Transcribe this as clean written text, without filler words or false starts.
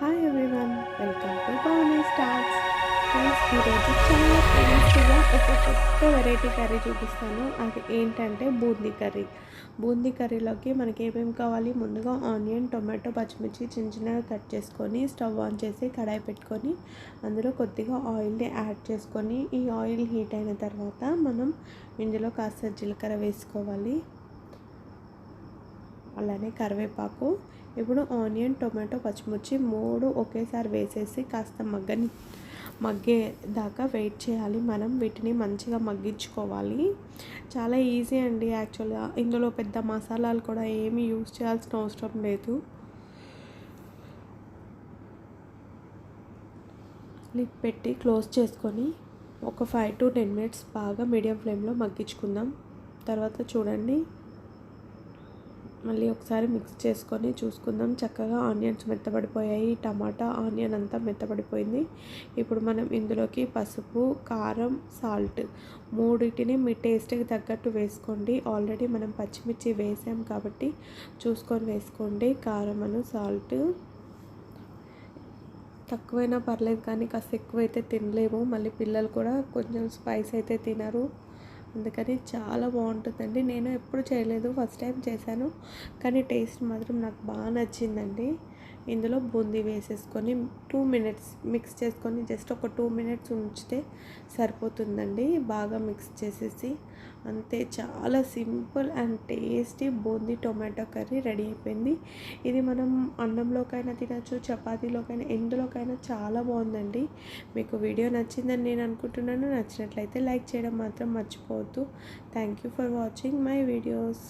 Hi everyone, welcome to Bani starts. Friends, ఈరోజు చాలా టేస్టీగా ఒక కొత్త వెరైటీ కర్రీ చూపిస్తాను. అది ఏంటంటే బూందీ కర్రీ. బూందీ కర్రీలోకి మనకి ఏమేమి కావాలి? ముందుగా ఆనియన్, టొమాటో, పచ్చిమిర్చి చిన్న చిన్నగా కట్ చేసుకొని స్టవ్ ఆన్ చేసి కడాయి పెట్టుకొని అందులో కొద్దిగా ఆయిల్ని యాడ్ చేసుకొని ఈ ఆయిల్ హీట్ అయిన తర్వాత మనం ఇందులో కాస్త జీలకర్ర వేసుకోవాలి, అలానే కరివేపాకు. ఇప్పుడు ఆనియన్, టొమాటో, పచ్చిమిర్చి మూడు ఒకేసారి వేసేసి కాస్త మగ్గేదాకా వెయిట్ చేయాలి. మనం వీటిని మంచిగా మగ్గించుకోవాలి. చాలా ఈజీ అండి. యాక్చువల్గా ఇందులో పెద్ద మసాలాలు కూడా ఏమీ యూజ్ చేయాల్సిన అవసరం లేదు. లిడ్ పెట్టి క్లోజ్ చేసుకొని ఒక 5 to 10 minutes బాగా మీడియం ఫ్లేమ్లో మగ్గించుకుందాం. తర్వాత చూడండి, మళ్ళీ ఒకసారి మిక్స్ చేసుకొని చూసుకుందాం. చక్కగా ఆనియన్స్ మెత్తబడిపోయాయి, టమాటా ఆనియన్ అంతా మెత్తబడిపోయింది. ఇప్పుడు మనం ఇందులోకి పసుపు, కారం, సాల్ట్ మూడింటిని మీ టేస్ట్కి తగ్గట్టు వేసుకోండి. ఆల్రెడీ మనం పచ్చిమిర్చి వేసాం కాబట్టి చూసుకొని వేసుకోండి. కారం అను సాల్ట్ తక్కువైనా పర్లేదు, కానీ కాస్త ఎక్కువైతే తినలేము. మళ్ళీ పిల్లలు కూడా కొంచెం స్పైస్ అయితే తినరు, అందుకని చాలా బాగుంటుందండి. నేను ఎప్పుడు చేయలేదు, ఫస్ట్ టైం చేశాను, కానీ టేస్ట్ మాత్రం నాకు బాగా నచ్చిందండి. ఇందులో బూందీ వేసేసుకొని 2 minutes మిక్స్ చేసుకొని జస్ట్ ఒక 2 minutes ఉంచితే సరిపోతుందండి. బాగా మిక్స్ చేసేసి అంతే, చాలా simple and tasty boondi tomato curry ready అయిపోయింది. ఇది మనం అన్నంలోకైనా తినచ్చు, చపాతీలోకైనా, ఎందులోకైనా చాలా బాగుందండి. మీకు వీడియో నచ్చిందని నేను అనుకుంటున్నాను. నచ్చినట్లయితే లైక్ చేయడం మాత్రం మర్చిపోవద్దు. Thank you for watching my videos.